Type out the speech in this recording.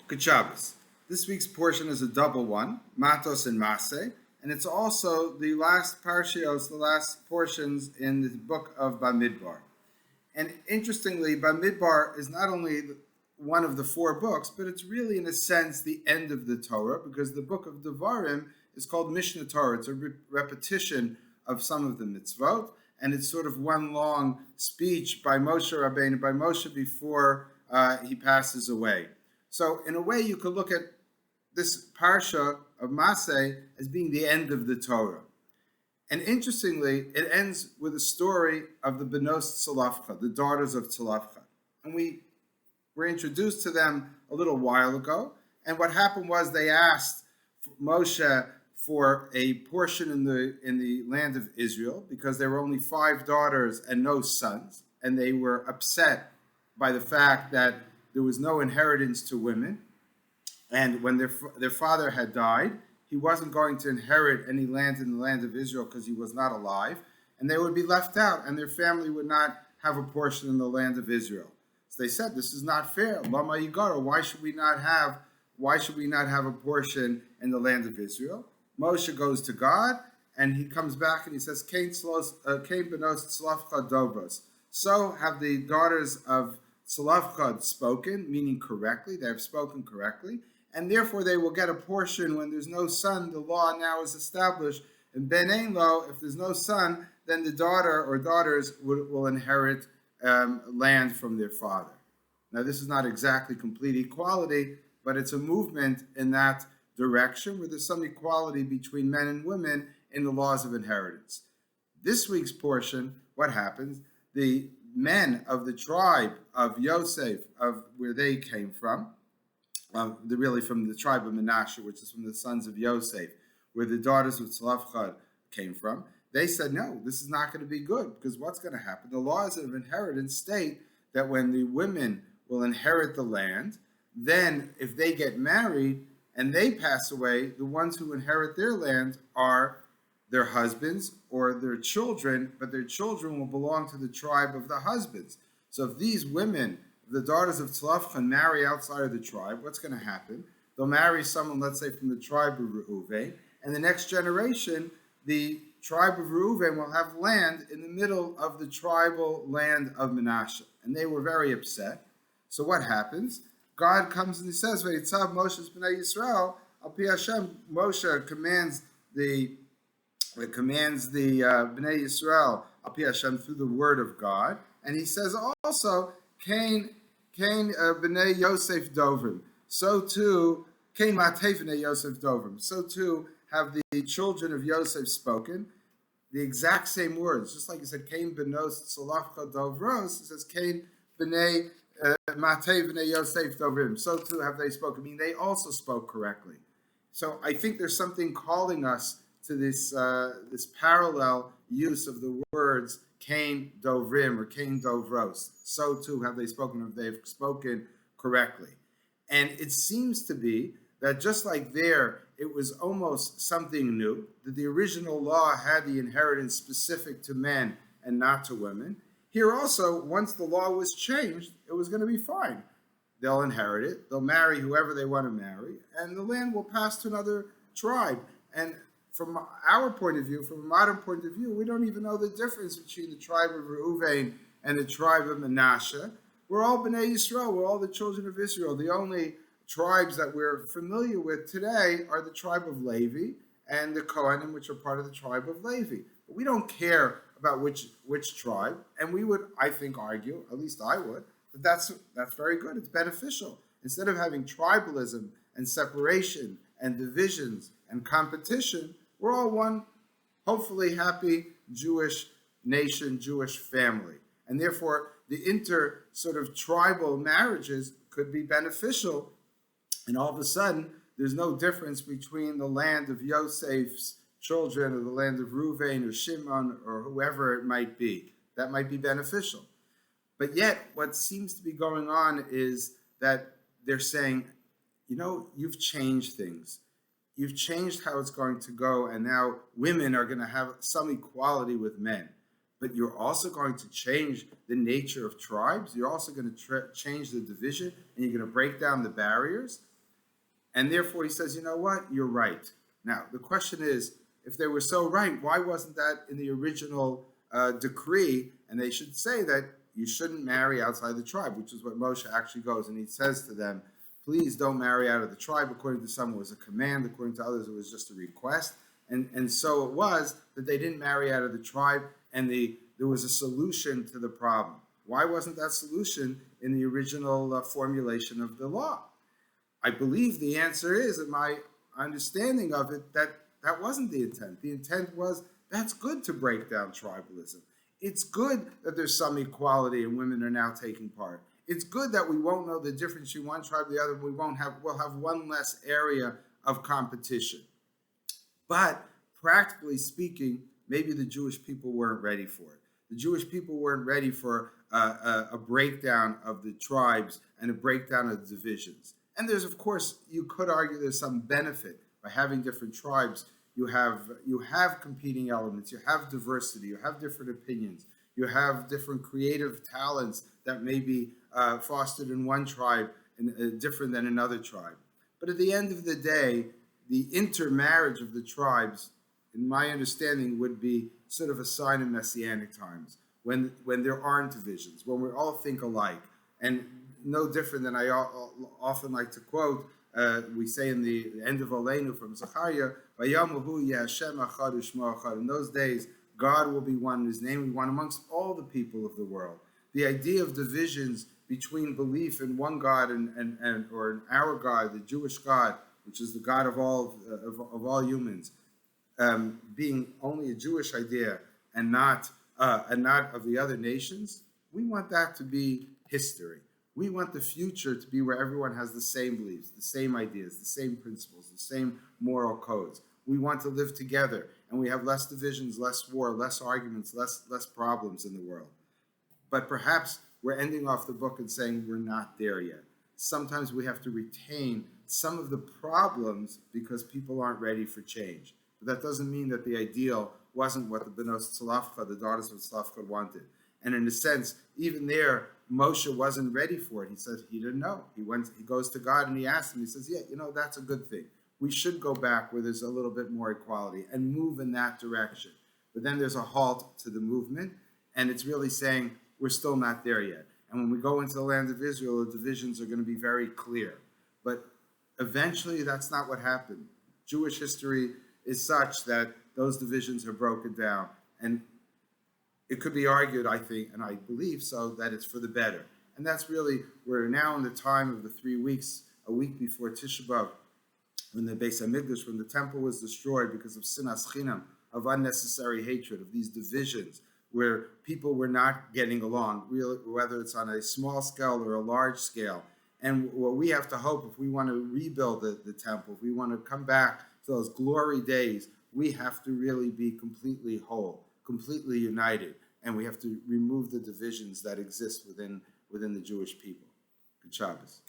Good Shabbos. This week's portion is a double one, Matos and Maseh, and it's also the last parshios, the last portions in the book of Bamidbar. And interestingly, Bamidbar is not only one of the four books, but it's really, in a sense, the end of the Torah, because the book of Devarim is called Mishnah Torah. It's a repetition of some of the mitzvot, and it's sort of one long speech by Moshe Rabbeinu, by Moshe before he passes away. So in a way, you could look at this parsha of Maseh as being the end of the Torah. And interestingly, it ends with a story of the Benos Tzalafcha, the daughters of Tzalafcha. And we were introduced to them a little while ago. And what happened was they asked Moshe for a portion in the land of Israel because there were only 5 daughters and no sons. And they were upset by the fact that there was no inheritance to women, and when their father had died, he wasn't going to inherit any land in the land of Israel because he was not alive, and they would be left out, and their family would not have a portion in the land of Israel. So they said, "This is not fair. Lama Yigara, why should we not have a portion in the land of Israel?" Moshe goes to God, and he comes back and he says, "Kain benos tzlafcha dovos." So have the daughters of Tzalafcha spoken, meaning correctly, they have spoken correctly, and therefore they will get a portion when there's no son. The law now is established. And Ben Ein Lo, if there's no son, then the daughter or daughters will inherit land from their father. Now, this is not exactly complete equality, but it's a movement in that direction where there's some equality between men and women in the laws of inheritance. This week's portion, what happens? The men of the tribe of Yosef, of where they came from, really from the tribe of Menashe, which is from the sons of Yosef, where the daughters of Tzalafcha came from, they said, no, this is not going to be good, because what's going to happen? The laws of inheritance state that when the women will inherit the land, then if they get married and they pass away, the ones who inherit their land are their husbands or their children, but their children will belong to the tribe of the husbands. So if these women, the daughters of Tzalafcha, marry outside of the tribe, what's going to happen? They'll marry someone, let's say, from the tribe of Reuven, and the next generation, the tribe of Reuven will have land in the middle of the tribal land of Menashe. And they were very upset. So what happens? God comes and he says, "Vayitzav Moshe's Bnei Yisrael, al pi Hashem." Moshe commands the Bnei Yisrael al pi Hashem through the word of God, and he says also, "Kain Bnei Yosef Dovrim." So too, Kain Matei Bnei Yosef Dovrim. So too have the children of Yosef spoken the exact same words, just like he said, "Kain Benos Tzalafcha Dovros." He says, "Kain Bnei Matei Bnei Yosef Dovrim." So too have they spoken. I mean, they also spoke correctly. So I think there's something calling us to this parallel use of the words Kain Dovrim or Kain Dovros. So too have they spoken, if they've spoken correctly. And it seems to be that just like there, it was almost something new, that the original law had the inheritance specific to men and not to women. Here also, once the law was changed, it was going to be fine. They'll inherit it, they'll marry whoever they want to marry, and the land will pass to another tribe. And from our point of view, from a modern point of view, we don't even know the difference between the tribe of Reuven and the tribe of Menashe. We're all Bnei Yisrael, we're all the children of Israel. The only tribes that we're familiar with today are the tribe of Levi and the Kohanim, which are part of the tribe of Levi. But we don't care about which tribe, and we would, I think, argue, at least I would, that that's very good, it's beneficial. Instead of having tribalism and separation and divisions and competition, we're all one, hopefully happy Jewish nation, Jewish family. And therefore, the sort of tribal marriages could be beneficial. And all of a sudden, there's no difference between the land of Yosef's children or the land of Reuven or Shimon or whoever it might be. That might be beneficial. But yet, what seems to be going on is that they're saying, you've changed things. You've changed how it's going to go, and now women are going to have some equality with men. But you're also going to change the nature of tribes. You're also going to change the division, and you're going to break down the barriers. And therefore he says, you know what, you're right. Now, the question is, if they were so right, why wasn't that in the original decree? And they should say that you shouldn't marry outside the tribe, which is what Moshe actually goes and he says to them, please don't marry out of the tribe. According to some, it was a command. According to others, it was just a request. And so it was that they didn't marry out of the tribe, and there was a solution to the problem. Why wasn't that solution in the original formulation of the law? I believe the answer is, in my understanding of it, that that wasn't the intent. The intent was that's good to break down tribalism. It's good that there's some equality and women are now taking part. It's good that we won't know the difference between one tribe and the other. We'll have one less area of competition. But practically speaking, maybe the Jewish people weren't ready for it. The Jewish people weren't ready for a breakdown of the tribes and a breakdown of the divisions. And there's, of course, you could argue there's some benefit by having different tribes. You have competing elements, you have diversity, you have different opinions, you have different creative talents that may be fostered in one tribe and different than another tribe. But at the end of the day, the intermarriage of the tribes, in my understanding, would be sort of a sign of messianic times, when there aren't divisions, when we all think alike. And no different than I often like to quote, we say in the end of Aleinu from Zechariah, in those days, God will be one, his name will be one amongst all the people of the world. The idea of divisions between belief in one God or in our God, the Jewish God, which is the God of all humans, being only a Jewish idea and not of the other nations, we want that to be history. We want the future to be where everyone has the same beliefs, the same ideas, the same principles, the same moral codes. We want to live together, and we have less divisions, less war, less arguments, less problems in the world. But perhaps we're ending off the book and saying we're not there yet. Sometimes we have to retain some of the problems because people aren't ready for change. But that doesn't mean that the ideal wasn't what the Benos Tzlafcha, the daughters of Tzlafcha, wanted. And in a sense, even there, Moshe wasn't ready for it. He said he didn't know. He goes to God and he asks him, he says, yeah, that's a good thing. We should go back where there's a little bit more equality and move in that direction. But then there's a halt to the movement, and it's really saying we're still not there yet. And when we go into the land of Israel, the divisions are going to be very clear. But eventually, that's not what happened. Jewish history is such that those divisions are broken down. And it could be argued, I think, and I believe so, that it's for the better. And that's really, we're now in the time of the 3 weeks, a week before Tisha B'Av, when the Beis HaMikdash, when the temple was destroyed because of sinas chinam, of unnecessary hatred, of these divisions, where people were not getting along, really, whether it's on a small scale or a large scale. And what we have to hope, if we want to rebuild the temple, if we want to come back to those glory days, we have to really be completely whole, completely united, and we have to remove the divisions that exist within the Jewish people. Good Shabbos.